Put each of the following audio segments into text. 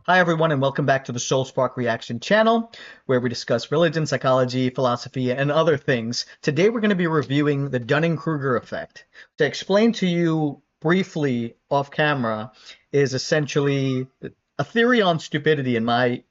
Hi, everyone, and welcome back to the Soul Spark Reaction channel, where we discuss religion, psychology, philosophy, and other things. Today, we're going to be reviewing the Dunning-Kruger effect. To explain to you briefly off camera is essentially a theory on stupidity in my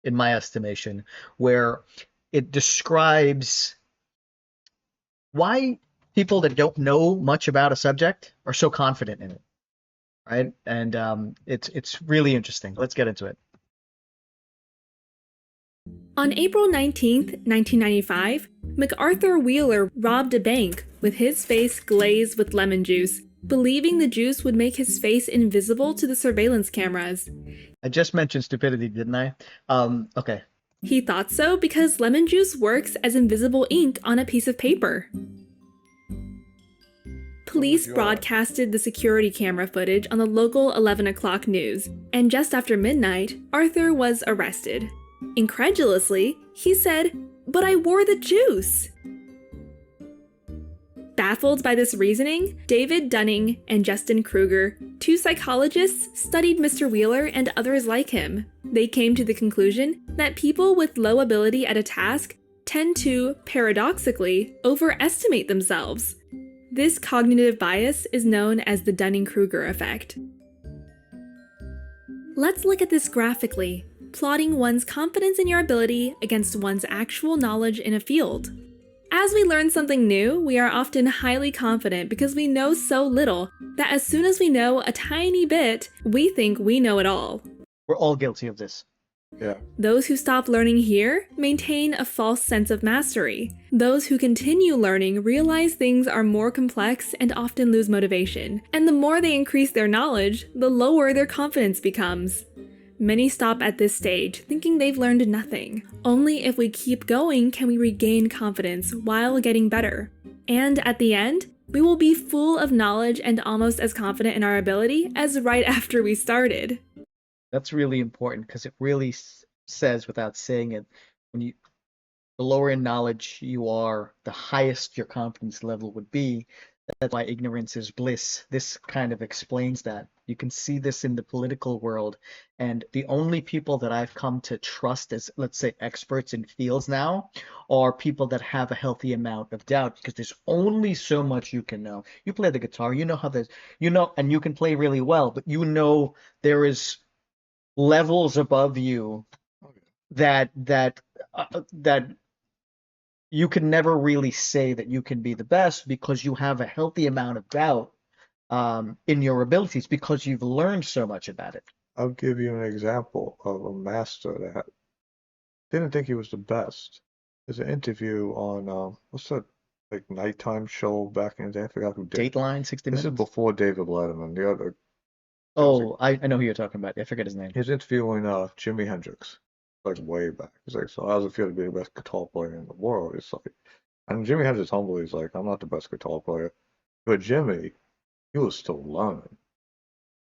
estimation, where it describes why people that don't know much about a subject are so confident in it, right? And it's really interesting. Let's get into it. On April 19th, 1995, MacArthur Wheeler robbed a bank with his face glazed with lemon juice, believing the juice would make his face invisible to the surveillance cameras. I just mentioned stupidity, didn't I? Okay. He thought so because lemon juice works as invisible ink on a piece of paper. Police broadcasted the security camera footage on the local 11 o'clock news, and just after midnight, Arthur was arrested. Incredulously, he said, "But I wore the juice!" Baffled by this reasoning, David Dunning and Justin Kruger, two psychologists, studied Mr. Wheeler and others like him. They came to the conclusion that people with low ability at a task tend to, paradoxically, overestimate themselves. This cognitive bias is known as the Dunning-Kruger effect. Let's look at this graphically, plotting one's confidence in your ability against one's actual knowledge in a field. As we learn something new, we are often highly confident because we know so little that as soon as we know a tiny bit, we think we know it all. We're all guilty of this. Yeah. Those who stop learning here maintain a false sense of mastery. Those who continue learning realize things are more complex and often lose motivation. And the more they increase their knowledge, the lower their confidence becomes. Many stop at this stage, thinking they've learned nothing. Only if we keep going can we regain confidence while getting better. And at the end, we will be full of knowledge and almost as confident in our ability as right after we started. That's really important because it really says, without saying it, the lower in knowledge you are, the highest your confidence level would be. That's why ignorance is bliss. This kind of explains that. You can see this in the political world, and the only people that I've come to trust as, let's say, experts in fields now are people that have a healthy amount of doubt, because there's only so much you can know. You play the guitar, you know how there's, and you can play really well, but there is levels above you that you can never really say that you can be the best, because you have a healthy amount of doubt in your abilities because you've learned so much about it. I'll give you an example of a master that didn't think he was the best. There's an interview on what's that nighttime show back in the day? I forgot who did. Dateline, 60 This is Minutes. before David Letterman. The other. Oh, I know who you're talking about. I forget his name. He's interviewing Jimi Hendrix, way back. He's like, so how does it feel to be the best guitar player in the world? It's like, and Jimi Hendrix humbly is like, I'm not the best guitar player, but Jimmy, he was still learning.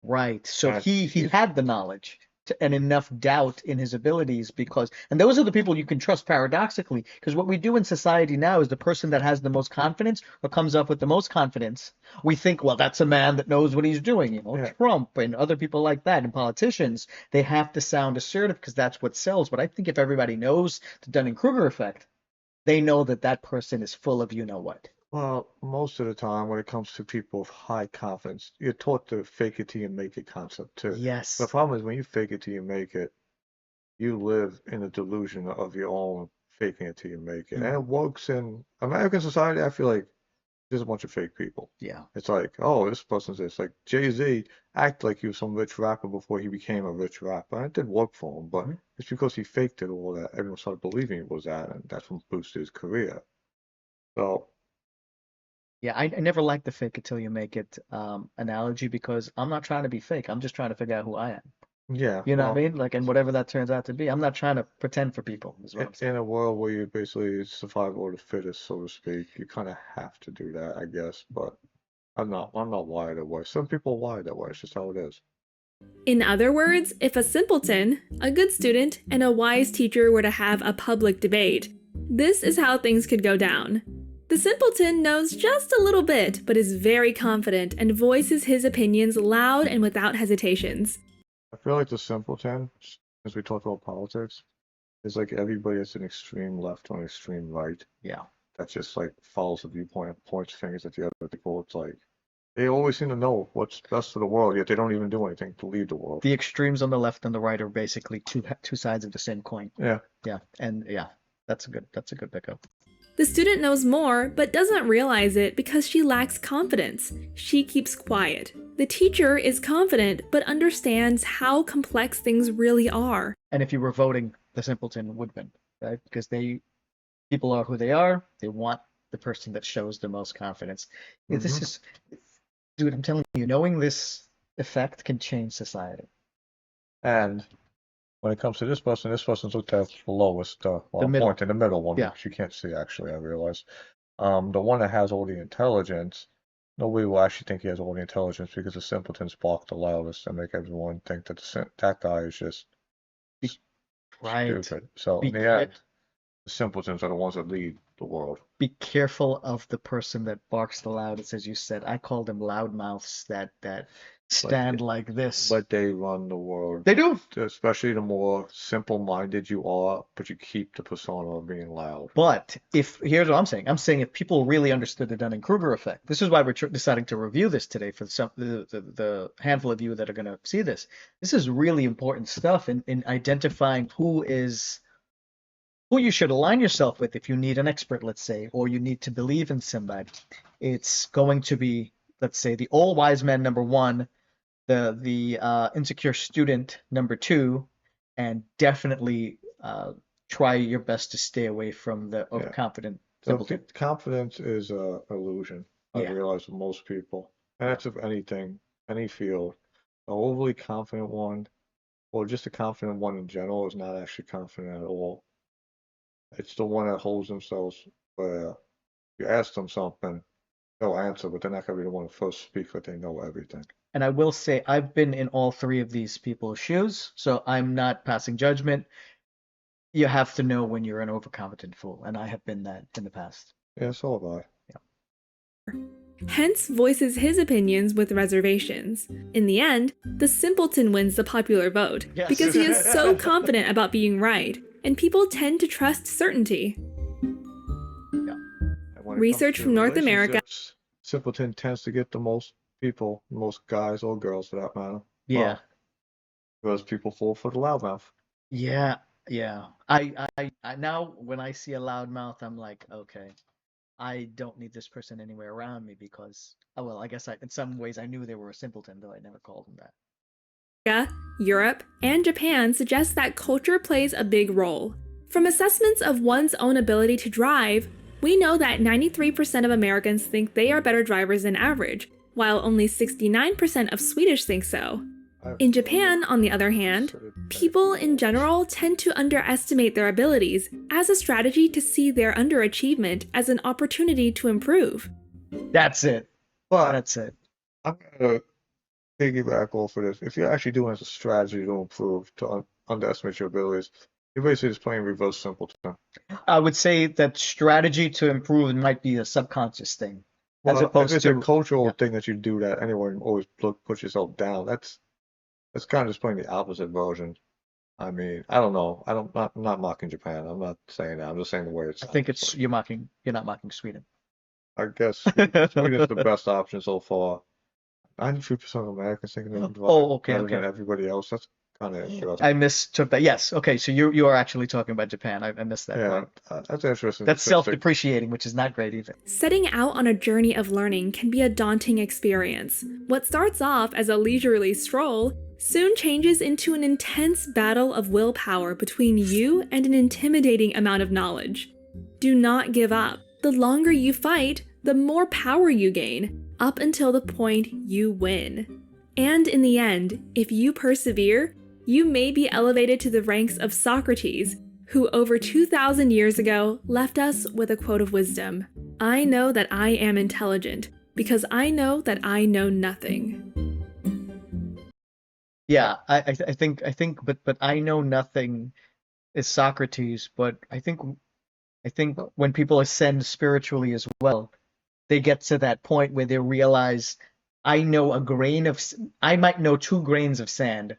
Right. So he had the knowledge and enough doubt in his abilities, and those are the people you can trust, paradoxically, because what we do in society now is the person that has the most confidence or comes up with the most confidence, we think, well, that's a man that knows what he's doing. Yeah. Trump and other people like that, and politicians, they have to sound assertive because that's what sells. But I think if everybody knows the Dunning-Kruger effect, they know that that person is full of what. Well, most of the time when it comes to people with high confidence, you're taught the fake it till you make it concept too. Yes. The problem is when you fake it till you make it, you live in a delusion of your own faking it till you make it. And it works in American society. I feel like there's a bunch of fake people. Yeah. It's like, oh, this person's this. Like Jay-Z acted like he was some rich rapper before he became a rich rapper. And it did work for him, but it's because he faked it all that everyone started believing it was that, and that's what boosted his career. So yeah, I never liked the fake it till you make it analogy, because I'm not trying to be fake. I'm just trying to figure out who I am. yeah, You know well, what I mean? Like, and whatever that turns out to be, I'm not trying to pretend for people, is what I'm saying. in a world where you basically survival of the fittest, so to speak, you kind of have to do that, I guess. But I'm not wired that way. Some people are wired that way. It's just how it is. In other words, if a simpleton, a good student, and a wise teacher were to have a public debate, this is how things could go down. The simpleton knows just a little bit, but is very confident and voices his opinions loud and without hesitations. I feel like the simpleton, since we talked about politics, is like everybody that's an extreme left or an extreme right Yeah. that just like follows the viewpoint and points fingers at the other people. It's like they always seem to know what's best for the world, yet they don't even do anything to lead the world. The extremes on the left and the right are basically two sides of the same coin. Yeah. Yeah. And yeah, that's a good pickup. The student knows more, but doesn't realize it because she lacks confidence. She keeps quiet. The teacher is confident, but understands how complex things really are. And if you were voting, the simpleton would win, right? Because people are who they are. They want the person that shows the most confidence. This is, dude, I'm telling you, knowing this effect can change society. And when it comes to this person's looked at the lowest, well, The middle. point in the middle one, Yeah. which you can't see actually, I realize. The one that has all the intelligence, nobody will actually think he has all the intelligence because the simpletons bark the loudest and make everyone think that that guy is just Right. stupid. So in the end, the simpletons are the ones that lead the world. Be careful of the person that barks the loudest, as you said. I call them loudmouths that stand like this. But they run the world. They do. Especially the more simple-minded you are, but you keep the persona of being loud. But here's what I'm saying. I'm saying if people really understood the Dunning-Kruger effect, this is why we're deciding to review this today for the handful of you that are going to see this. This is really important stuff in identifying who you should align yourself with if you need an expert, let's say, or you need to believe in somebody. It's going to be, let's say, the all wise man number one, the insecure student number two, and definitely try your best to stay away from the overconfident simpleton. Confidence is an illusion. I realize with most people, and that's of anything, any field. An overly confident one, or just a confident one in general, is not actually confident at all. It's the one that holds themselves where you ask them something, they'll answer, but they're not going to be the one to first speak that they know everything. And I will say I've been in all three of these people's shoes, so I'm not passing judgment. You have to know when you're an overconfident fool, and I have been that in the past. Yeah, so have I. Yeah. Hence voices his opinions with reservations. In the end, the simpleton wins the popular vote because he is so confident about being right, and people tend to trust certainty. Research from North America. Simpleton tends to get the most people, most guys or girls for that matter. Yeah. Because people fall for the loudmouth. Yeah. I now when I see a loudmouth, I'm like, okay, I don't need this person anywhere around me because, well, I guess in some ways I knew they were a simpleton, though I never called them that. Europe, and Japan suggest that culture plays a big role. From assessments of one's own ability to drive, we know that 93% of Americans think they are better drivers than average, while only 69% of Swedish think so. In Japan, on the other hand, people in general tend to underestimate their abilities as a strategy to see their underachievement as an opportunity to improve. That's it. But That's it. I'm going to piggyback off of this. If you're actually doing it as a strategy to improve, to underestimate your abilities, you're basically just playing reverse simpleton. I would say that strategy to improve might be a subconscious thing. Well, as opposed if it's to a cultural thing that you do that anyway, and always put yourself down, that's kind of just playing the opposite version. I mean, I don't know. I'm not mocking Japan. I'm not saying that. I'm just saying the way it's. I think it's you're not mocking Sweden. I guess Sweden's the best option so far. 93% of Americans think they can drive okay. than everybody else. That's kind of interesting. I mistook that. Yes. Okay. So you are actually talking about Japan. I missed that part. That's interesting. That's self-depreciating, which is not great either. Setting out on a journey of learning can be a daunting experience. What starts off as a leisurely stroll soon changes into an intense battle of willpower between you and an intimidating amount of knowledge. Do not give up. The longer you fight, the more power you gain, up until the point you win. And in the end, if you persevere, you may be elevated to the ranks of Socrates, who over 2,000 years ago left us with a quote of wisdom: "I know that I am intelligent, because I know that I know nothing." Yeah, I think, but I know nothing is Socrates, but I think when people ascend spiritually as well, they get to that point where they realize, I might know 2 grains of sand,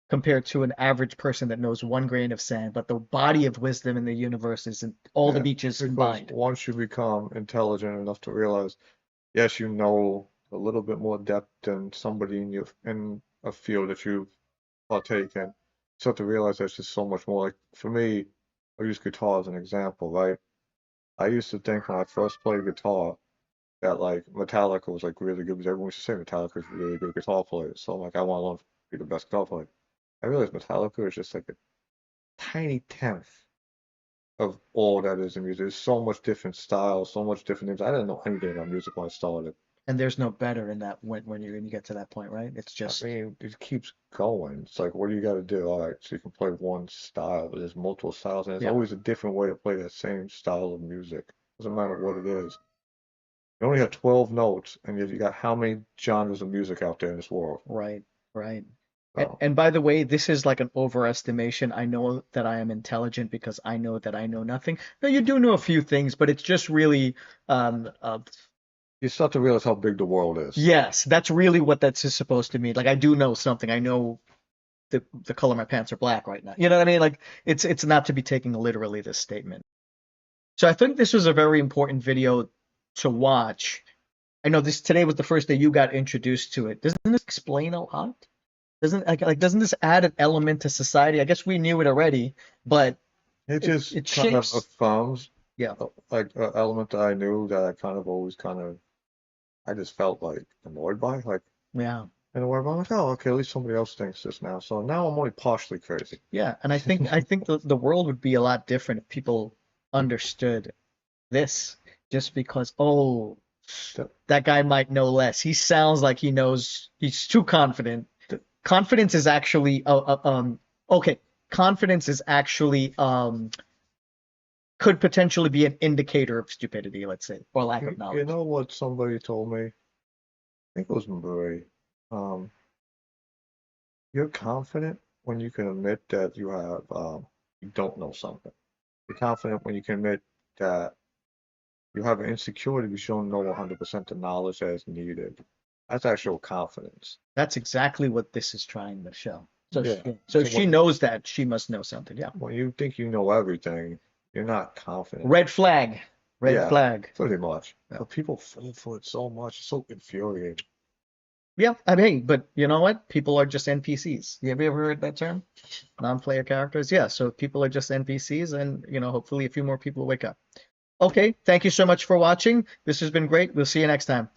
compared to an average person that knows 1 grain of sand, but the body of wisdom in the universe is in all the Yeah, beaches because combined. once you become intelligent enough to realize, yes, you know a little bit more depth than somebody in a field that you partake in. You start to realize there's just so much more. Like for me, I use guitar as an example, right? I used to think when I first played guitar that like Metallica was like really good because everyone used to say Metallica is really good guitar players. So I'm like, I want to learn to be the best guitar player. I realized Metallica is just like a tiny tenth of all that is in music. There's so much different styles, so much different things. I didn't know anything about music when I started. And there's no better in that when you get to that point, right? It's I just mean, it keeps going. It's like, what do you got to do? All right, so you can play one style, but there's multiple styles, and there's yeah, always a different way to play that same style of music. Doesn't matter what it is. You only have 12 notes, and yet you got how many genres of music out there in this world? right, right. So, And by the way, this is like an overestimation. I know that I am intelligent because I know that I know nothing. No, you do know a few things, but it's just really, um, uh, you start to realize how big the world is. yes, that's really what that's supposed to mean. Like I do know something. I know the color of my pants are black right now. You know what I mean? Like it's not to be taken literally, this statement. So I think this was a very important video to watch. I know this today was the first day you got introduced to it. Doesn't this explain a lot? Doesn't this add an element to society? I guess we knew it already, but It just it kind of shapes. affirms Yeah, like an element that I knew that I kind of always kind of I just felt like annoyed by. Like yeah, in a way, I'm like, oh, okay, at least somebody else thinks this now. So now I'm only partially crazy. yeah. And I think the world would be a lot different if people understood this just because, oh, That- that guy might know less. He sounds like he knows. He's too confident. Confidence is actually okay. Confidence is actually could potentially be an indicator of stupidity, let's say, or lack of You knowledge. know what somebody told me? I think it was Marie. Um, you're confident when you can admit that you don't know something. You're confident when you can admit that you have an insecurity because you don't know 100% the knowledge that is needed. That's actual confidence. That's exactly what this is trying to show. So Yeah. so So she knows that she must know something. Yeah. when you think you know everything, you're not confident. Red flag. Red Yeah, flag. pretty much. Yeah. But people fall for it so much. It's so infuriating. Yeah, I mean, but you know what? People are just NPCs. Have you ever heard that term? Non-player characters? Yeah, so people are just NPCs, and hopefully a few more people wake up. Okay, thank you so much for watching. This has been great. We'll see you next time.